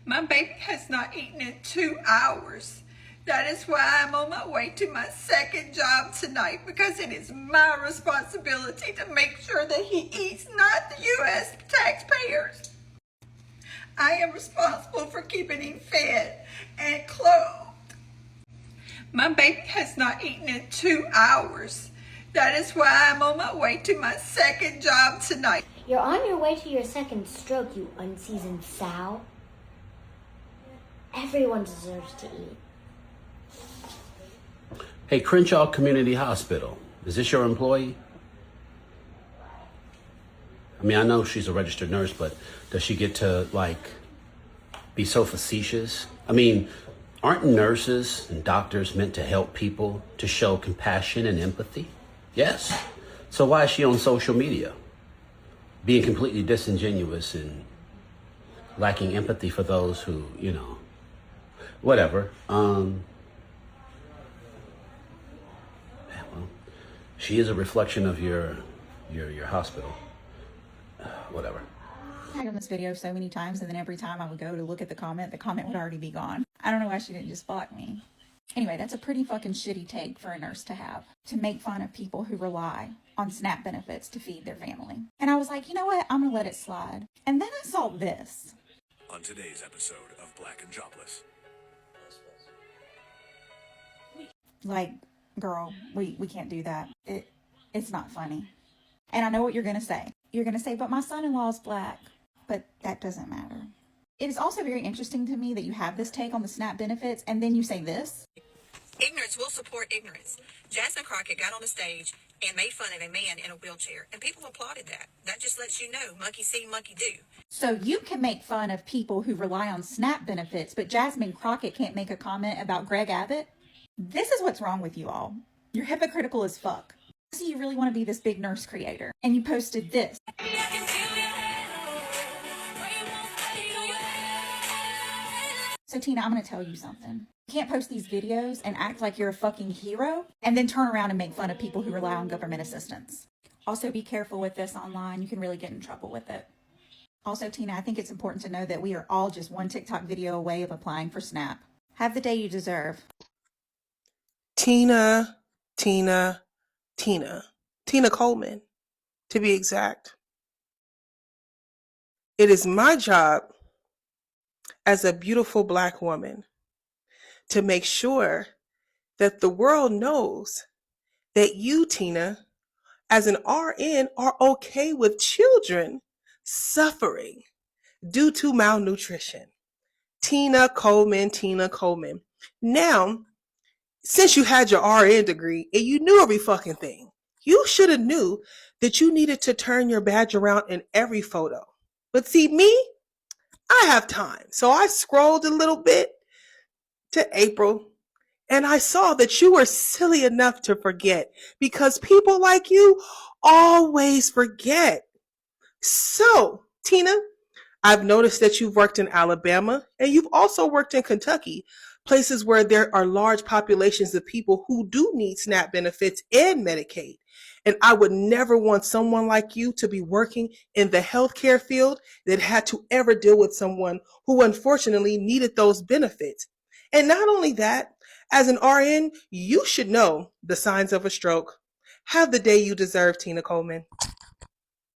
My baby has not eaten in 2 hours. That is why I'm on my way to my second job tonight, because it is my responsibility to make sure that he eats, not the U.S. taxpayers. I am responsible for keeping him fed and clothed. My baby has not eaten in 2 hours. That is why I'm on my way to my second job tonight. You're on your way to your second stroke, you unseasoned sow. Everyone deserves to eat. Hey, Crenshaw Community Hospital, is this your employee? I mean, I know she's a registered nurse, but does she get to, be so facetious? I mean, aren't nurses and doctors meant to help people, to show compassion and empathy? Yes. So why is she on social media? Being completely disingenuous and lacking empathy for those who, whatever. She is a reflection of your hospital. Whatever. I've done this video so many times, and then every time I would go to look at the comment would already be gone. I don't know why she didn't just block me. Anyway, that's a pretty fucking shitty take for a nurse to have, to make fun of people who rely on SNAP benefits to feed their family. And I was like, you know what? I'm gonna let it slide. And then I saw this. On today's episode of Black and Jobless. Like, girl, we can't do that. It's not funny. And I know what you're gonna say. You're gonna say, but my son-in-law is black. But that doesn't matter. It is also very interesting to me that you have this take on the SNAP benefits, and then you say this. Ignorance will support ignorance. Jasmine Crockett got on the stage and made fun of a man in a wheelchair, and people applauded that. That just lets you know, monkey see, monkey do. So you can make fun of people who rely on SNAP benefits, but Jasmine Crockett can't make a comment about Greg Abbott? This is what's wrong with you all. You're hypocritical as fuck. So you really want to be this big nurse creator, and you posted this. So Tina, I'm going to tell you something. You can't post these videos and act like you're a fucking hero and then turn around and make fun of people who rely on government assistance. Also, be careful with this online. You can really get in trouble with it. Also, Tina, I think it's important to know that we are all just one TikTok video away of applying for SNAP. Have the day you deserve. Tina Coleman, to be exact. It is my job as a beautiful Black woman to make sure that the world knows that you, Tina, as an RN, are okay with children suffering due to malnutrition. Tina Coleman. Now, since you had your RN degree and you knew every fucking thing, you should have knew that you needed to turn your badge around in every photo. But see, me, I have time. So I scrolled a little bit to April, and I saw that you were silly enough to forget, because people like you always forget. So, Tina, I've noticed that you've worked in Alabama and you've also worked in Kentucky, places where there are large populations of people who do need SNAP benefits and Medicaid. And I would never want someone like you to be working in the healthcare field that had to ever deal with someone who unfortunately needed those benefits. And not only that, as an RN, you should know the signs of a stroke. Have the day you deserve, Tina Coleman.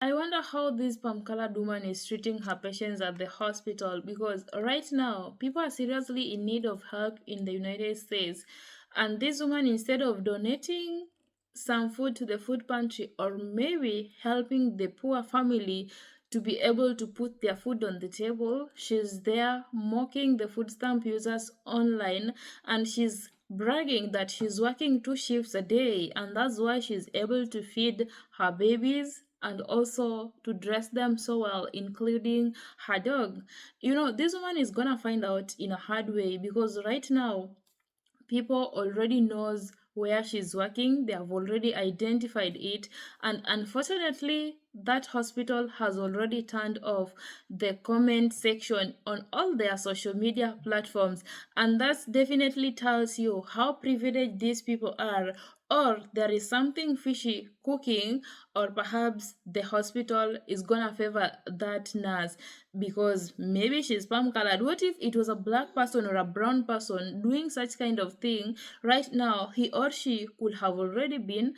I wonder how this palm-colored woman is treating her patients at the hospital, because right now people are seriously in need of help in the United States, and this woman, instead of donating some food to the food pantry or maybe helping the poor family to be able to put their food on the table, she's there mocking the food stamp users online, and she's bragging that she's working 2 shifts a day, and that's why she's able to feed her babies and also to dress them so well, including her dog. This woman is gonna find out in a hard way, because right now people already knows where she's working. They have already identified it, and unfortunately that hospital has already turned off the comment section on all their social media platforms, and that definitely tells you how privileged these people are or there is something fishy cooking, or perhaps the hospital is gonna favor that nurse because maybe she's palm colored. What if it was a black person or a brown person doing such kind of thing? Right now, he or she could have already been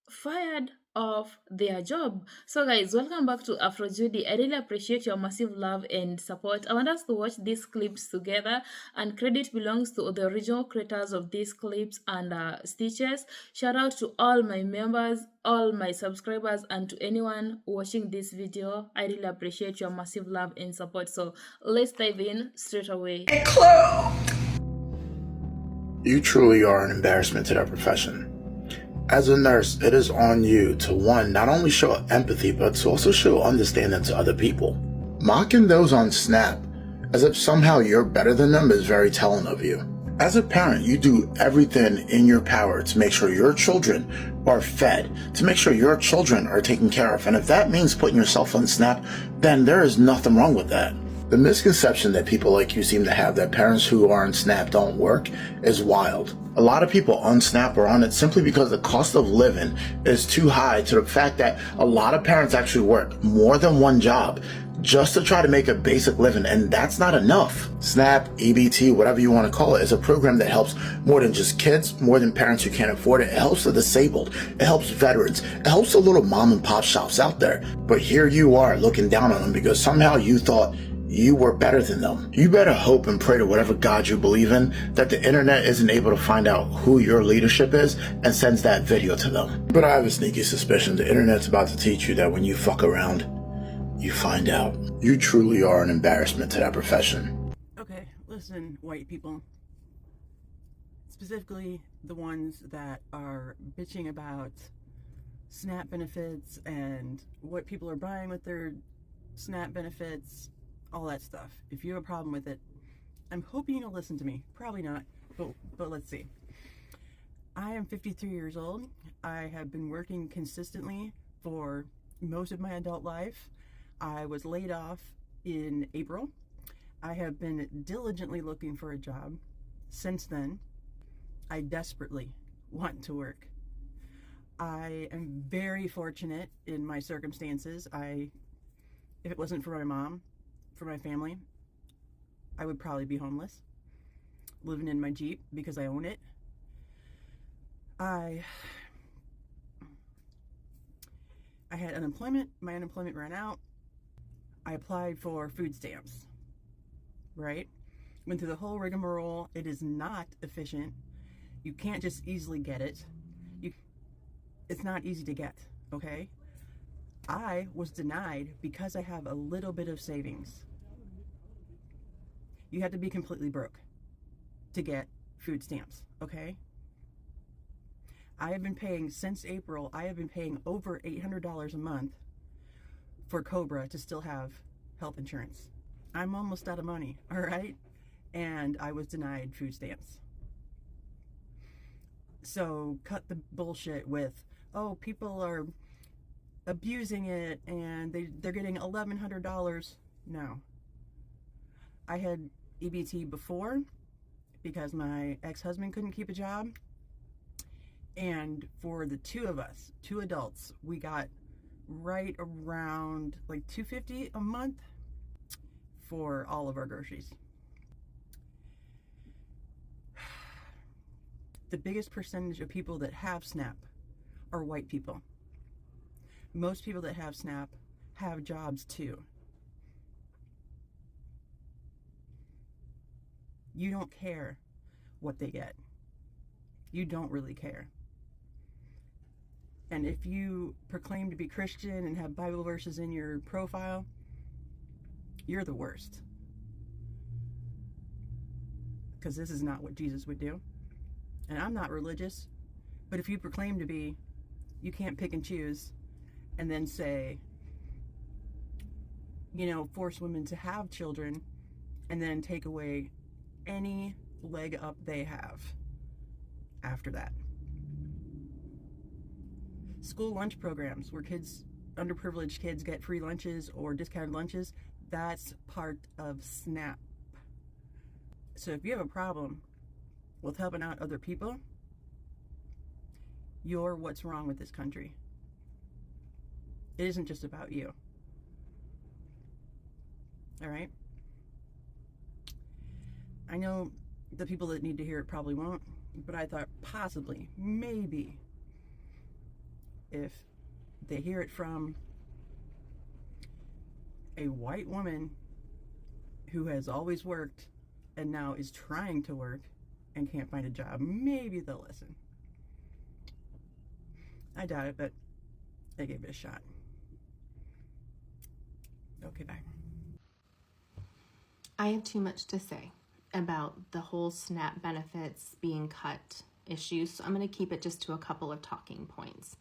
fired of their job. So guys, welcome back to Afrojudy. I really appreciate your massive love and support. I want us to watch these clips together, and credit belongs to the original creators of these clips and stitches. Shout out to all my members, all my subscribers, and to anyone watching this video. I really appreciate your massive love and support. So let's dive in straight away. You truly are an embarrassment to that profession. As a nurse, it is on you to, one, not only show empathy, but to also show understanding to other people. Mocking those on Snap as if somehow you're better than them is very telling of you. As a parent, you do everything in your power to make sure your children are fed, to make sure your children are taken care of. And if that means putting yourself on Snap, then there is nothing wrong with that. The misconception that people like you seem to have that parents who are on Snap don't work is wild. A lot of people on Snap are on it simply because the cost of living is too high, to the fact that a lot of parents actually work more than one job just to try to make a basic living, and that's not enough. Snap, EBT, whatever you want to call it, is a program that helps more than just kids, more than parents who can't afford it. It helps the disabled, it helps veterans, it helps the little mom and pop shops out there. But here you are looking down on them because somehow you thought you were better than them. You better hope and pray to whatever God you believe in that the internet isn't able to find out who your leadership is and sends that video to them. But I have a sneaky suspicion the internet's about to teach you that when you fuck around, you find out. You truly are an embarrassment to that profession. Okay, listen, white people. Specifically the ones that are bitching about SNAP benefits and what people are buying with their SNAP benefits, all that stuff. If you have a problem with it, I'm hoping you'll listen to me. Probably not, but let's see. I am 53 years old. I have been working consistently for most of my adult life. I was laid off in April. I have been diligently looking for a job since then. I desperately want to work. I am very fortunate in my circumstances. If it wasn't for my mom, for my family, I would probably be homeless, living in my Jeep because I own it. I had unemployment. My unemployment ran out. I applied for food stamps, right? Went through the whole rigmarole. It is not efficient. You can't just easily get it. It's not easy to get, okay? I was denied because I have a little bit of savings. You have to be completely broke to get food stamps, okay? I have been paying, since April, I have been paying over $800 a month for Cobra to still have health insurance. I'm almost out of money, all right? And I was denied food stamps. So cut the bullshit with, oh, people are abusing it and they're getting $1,100. No. I had EBT before because my ex-husband couldn't keep a job. And for the two of us, two adults, we got right around like $250 a month for all of our groceries. The biggest percentage of people that have SNAP are white people. Most people that have SNAP have jobs too. You don't care what they get. You don't really care. And if you proclaim to be Christian and have Bible verses in your profile, you're the worst. Because this is not what Jesus would do. And I'm not religious, but if you proclaim to be, you can't pick and choose and then say, force women to have children and then take away any leg up they have after that. School lunch programs where underprivileged kids get free lunches or discounted lunches, that's part of SNAP. So if you have a problem with helping out other people, you're what's wrong with this country. It isn't just about you. All right? I know the people that need to hear it probably won't, but I thought possibly, maybe, if they hear it from a white woman who has always worked and now is trying to work and can't find a job, maybe they'll listen. I doubt it, but I gave it a shot. Okay, bye. I have too much to say about the whole SNAP benefits being cut issue, so I'm going to keep it just to a couple of talking points.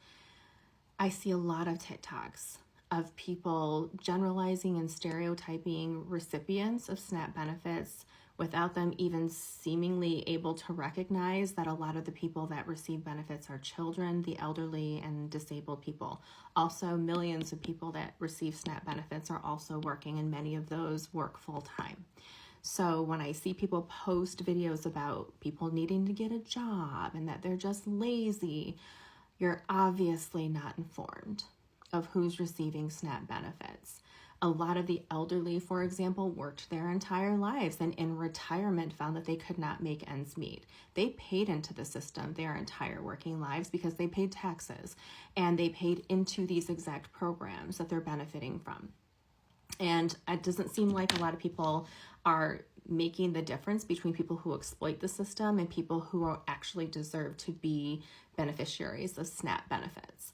I see a lot of TikToks of people generalizing and stereotyping recipients of SNAP benefits without them even seemingly able to recognize that a lot of the people that receive benefits are children, the elderly, and disabled people. Also, millions of people that receive SNAP benefits are also working, and many of those work full-time. So when I see people post videos about people needing to get a job and that they're just lazy, you're obviously not informed of who's receiving SNAP benefits. A lot of the elderly, for example, worked their entire lives and in retirement found that they could not make ends meet. They paid into the system their entire working lives because they paid taxes and they paid into these exact programs that they're benefiting from. And it doesn't seem like a lot of people are making the difference between people who exploit the system and people who actually deserve to be beneficiaries of SNAP benefits.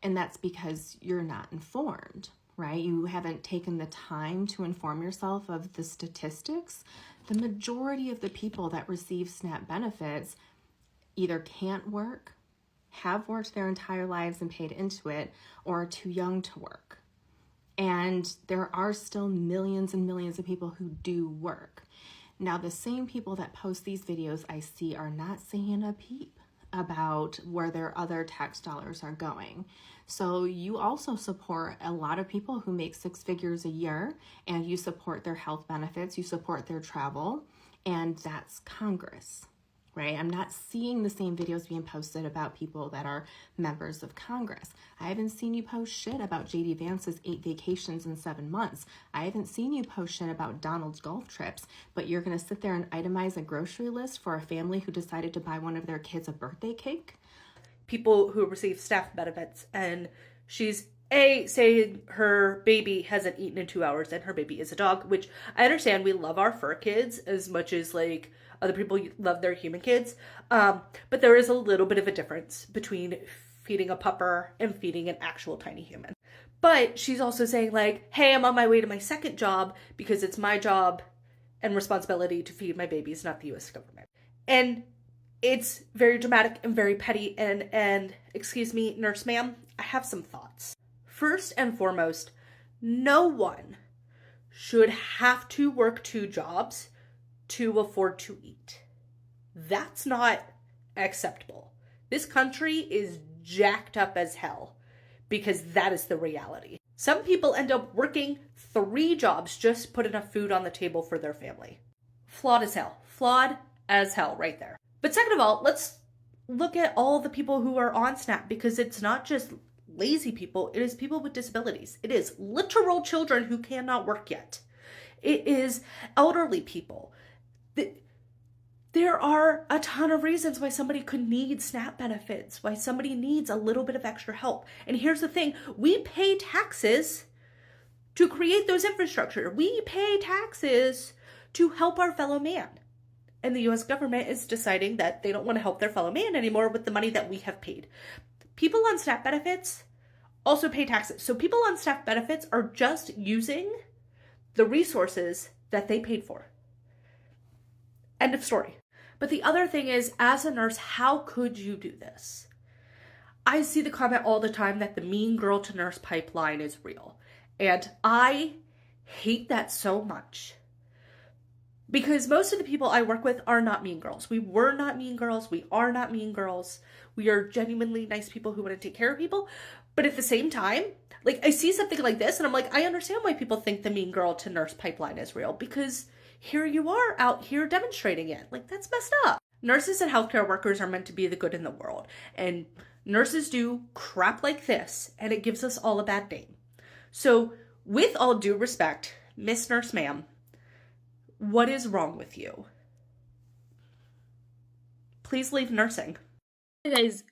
And that's because you're not informed, right? You haven't taken the time to inform yourself of the statistics. The majority of the people that receive SNAP benefits either can't work, have worked their entire lives and paid into it, or are too young to work. And there are still millions and millions of people who do work. Now, the same people that post these videos I see are not saying a peep about where their other tax dollars are going. So you also support a lot of people who make 6 figures a year, and you support their health benefits, you support their travel, and that's Congress, right? I'm not seeing the same videos being posted about people that are members of Congress. I haven't seen you post shit about JD Vance's 8 vacations in 7 months. I haven't seen you post shit about Donald's golf trips, but you're going to sit there and itemize a grocery list for a family who decided to buy one of their kids a birthday cake? People who receive SNAP benefits, and she's saying her baby hasn't eaten in 2 hours and her baby is a dog, which I understand. We love our fur kids as much as like other people love their human kids. But there is a little bit of a difference between feeding a pupper and feeding an actual tiny human. But she's also saying like, hey, I'm on my way to my second job because it's my job and responsibility to feed my babies, not the US government. And it's very dramatic and very petty. And excuse me, nurse ma'am, I have some thoughts. First and foremost, no one should have to work 2 jobs to afford to eat. That's not acceptable. This country is jacked up as hell because that is the reality. Some people end up working 3 jobs just to put enough food on the table for their family. Flawed as hell. Flawed as hell right there. But second of all, let's look at all the people who are on SNAP, because it's not just lazy people, it is people with disabilities. It is literal children who cannot work yet. It is elderly people. There are a ton of reasons why somebody could need SNAP benefits, why somebody needs a little bit of extra help. And here's the thing, we pay taxes to create those infrastructure. We pay taxes to help our fellow man. And the US government is deciding that they don't want to help their fellow man anymore with the money that we have paid. People on SNAP benefits also pay taxes. So people on SNAP benefits are just using the resources that they paid for. End of story. But the other thing is, as a nurse, how could you do this? I see the comment all the time that the mean girl to nurse pipeline is real. And I hate that so much. Because most of the people I work with are not mean girls. We were not mean girls. We are not mean girls. We are genuinely nice people who want to take care of people. But at the same time, like, I see something like this and I'm like, I understand why people think the mean girl to nurse pipeline is real, because here you are out here demonstrating it. Like, that's messed up. Nurses and healthcare workers are meant to be the good in the world. And Nurses do crap like this, and it gives us all a bad name. So, with all due respect, Miss Nurse Ma'am, what is wrong with you? Please leave nursing. Guys,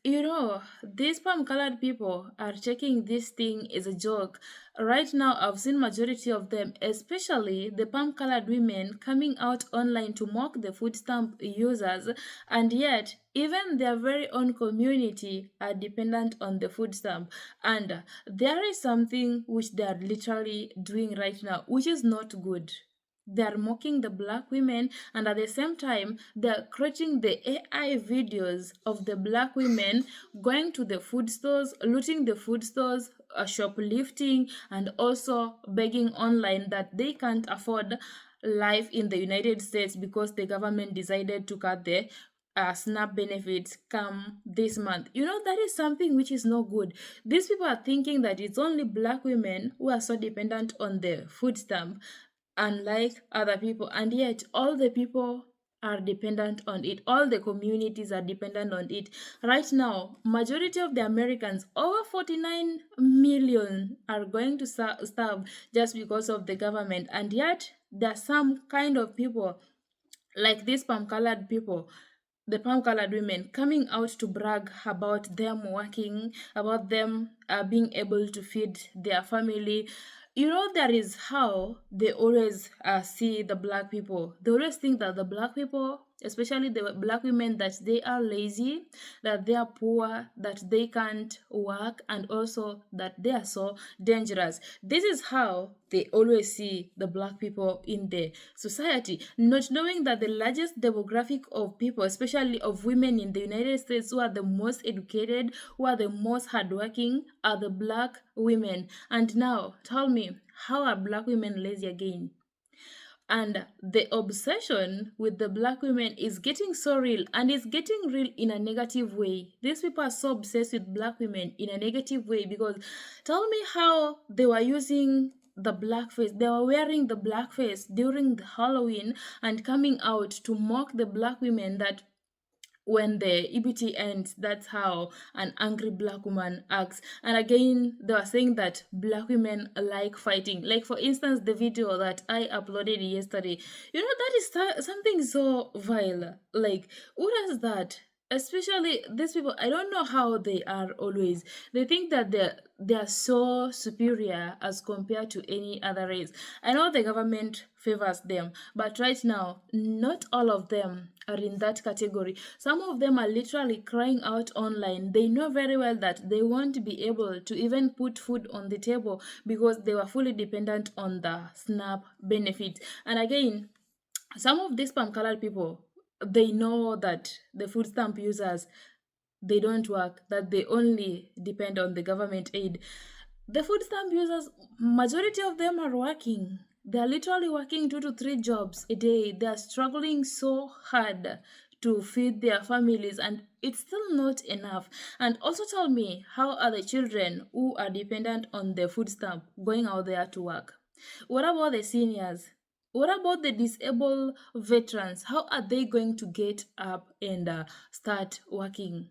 these palm colored people are taking this thing as a joke. Right now, I've seen majority of them, especially the palm colored women, coming out online to mock the food stamp users, and yet even their very own community are dependent on the food stamp. And there is something which they are literally doing right now, which is not good. They're mocking the black women, and at the same time they're creating the AI videos of the black women going to the food stores, looting the food stores, shoplifting, and also begging online that they can't afford life in the United States because the government decided to cut the SNAP benefits come this month. That is something which is not good. These people are thinking that it's only black women who are so dependent on the food stamp, unlike other people, and yet all the people are dependent on it. All the communities are dependent on it. Right now, majority of the Americans, over 49 million, are going to starve just because of the government, and yet there are some kind of people like these palm colored people, the palm colored women, coming out to brag about them working, about them being able to feed their family. That is how they always see the black people. They always think that the black people, especially the black women, that they are lazy, that they are poor, that they can't work, and also that they are so dangerous. This is how they always see the black people in the society, not knowing that the largest demographic of people, especially of women in the United States, who are the most educated, who are the most hardworking, are the black women. And now, tell me, how are black women lazy again? And the obsession with the black women is getting so real, and it's getting real in a negative way. These people are so obsessed with black women in a negative way, because tell me how they were using the blackface. They were wearing the blackface during the Halloween and coming out to mock the black women, that when the EBT ends, that's how an angry black woman acts. And again, they were saying that black women like fighting. Like, for instance, the video that I uploaded yesterday, that is something so vile. Like, who does that? Especially these people, I don't know how they are always. They think that they are so superior as compared to any other race. I know the government favors them, but right now, not all of them are in that category. Some of them are literally crying out online. They know very well that they won't be able to even put food on the table because they were fully dependent on the SNAP benefits. And again, some of these palm colored people, they know that the food stamp users, they don't work, that they only depend on the government aid. The food stamp users, majority of them are working. They are literally working 2 to 3 jobs a day. They are struggling so hard to feed their families, and it's still not enough. And also tell me, how are the children who are dependent on the food stamp going out there to work? What about the seniors? What about the disabled veterans? How are they going to get up and start working?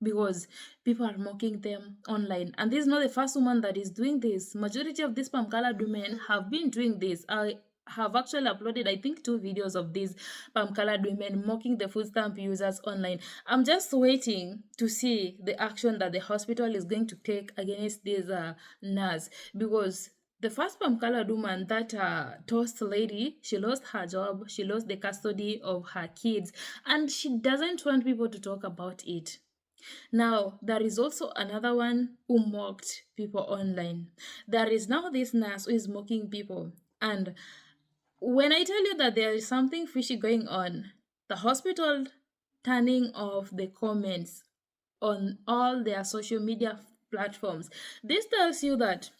Because people are mocking them online. And this is not the first woman that is doing this. Majority of these palm colored women have been doing this. I have actually uploaded, I think, 2 videos of these palm colored women mocking the food stamp users online. I'm just waiting to see the action that the hospital is going to take against this nurse, because the first palm colored woman, that toast lady, she lost her job, she lost the custody of her kids, and she doesn't want people to talk about it. Now, there is also another one who mocked people online. There is now this nurse who is mocking people. And when I tell you that there is something fishy going on, the hospital turning off the comments on all their social media platforms, this tells you that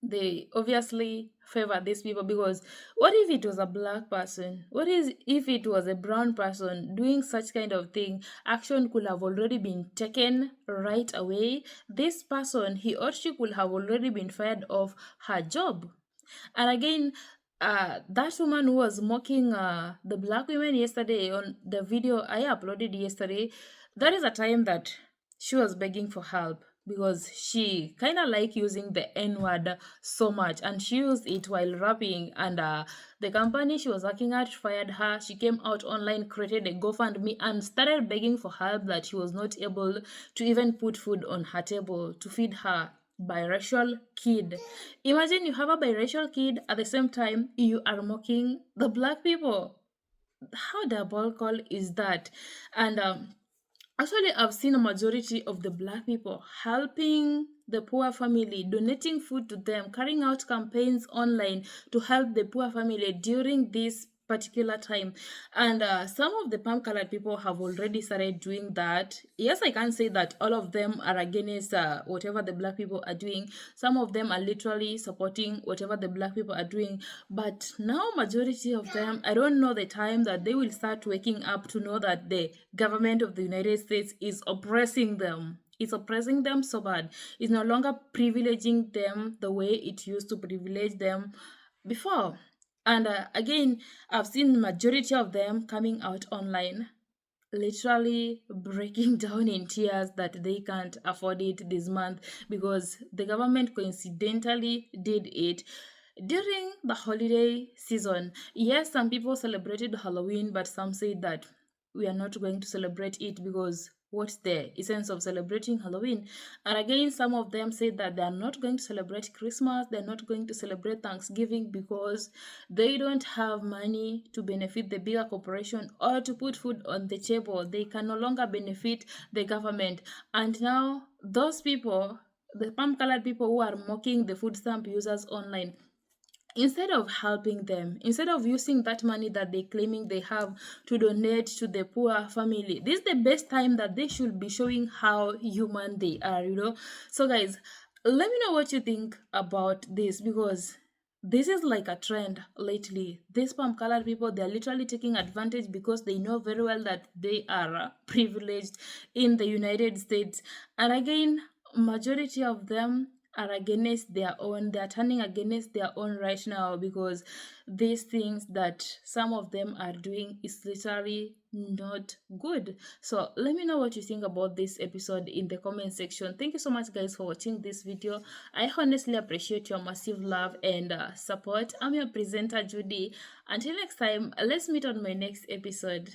they obviously favor these people. Because what if it was a black person? What is if it was a brown person doing such kind of thing? Action could have already been taken right away. This person, he or she, could have already been fired off her job. And again, that woman who was mocking the black women yesterday on the video I uploaded yesterday, that is a time that she was begging for help because she kind of like using the N word so much, and she used it while rapping. And the company she was working at fired her. She came out online, created a GoFundMe, and started begging for help that she was not able to even put food on her table to feed her biracial kid. Imagine you have a biracial kid, at the same time you are mocking the black people. How diabolical is that? And actually, I've seen a majority of the black people helping the poor family, donating food to them, carrying out campaigns online to help the poor family during this particular time. And some of the palm colored people have already started doing that. Yes, I can't say that all of them are against whatever the black people are doing. Some of them are literally supporting whatever the black people are doing. But now majority of them, I don't know the time that they will start waking up to know that the government of the United States is oppressing them. It's oppressing them so bad. It's no longer privileging them the way it used to privilege them before. And again, I've seen majority of them coming out online literally breaking down in tears that they can't afford it this month because the government coincidentally did it during the holiday season. Yes, some people celebrated Halloween, but some said that we are not going to celebrate it because what's the essence of celebrating Halloween? And again, some of them said that they are not going to celebrate Christmas, they're not going to celebrate Thanksgiving because they don't have money to benefit the bigger corporation or to put food on the table. They can no longer benefit the government. And now, those people, the palm colored people who are mocking the food stamp users online, instead of helping them, instead of using that money that they're claiming they have to donate to the poor family, this is the best time that they should be showing how human they are. So guys, let me know what you think about this, because this is like a trend lately. These palm colored people, they're literally taking advantage because they know very well that they are privileged in the United States. And again, majority of them are against their own. They're turning against their own right now because these things that some of them are doing is literally not good. So let me know what you think about this episode in the comment section. Thank you so much guys for watching this video. I honestly appreciate your massive love and support. I'm your presenter Judy. Until next time, let's meet on my next episode.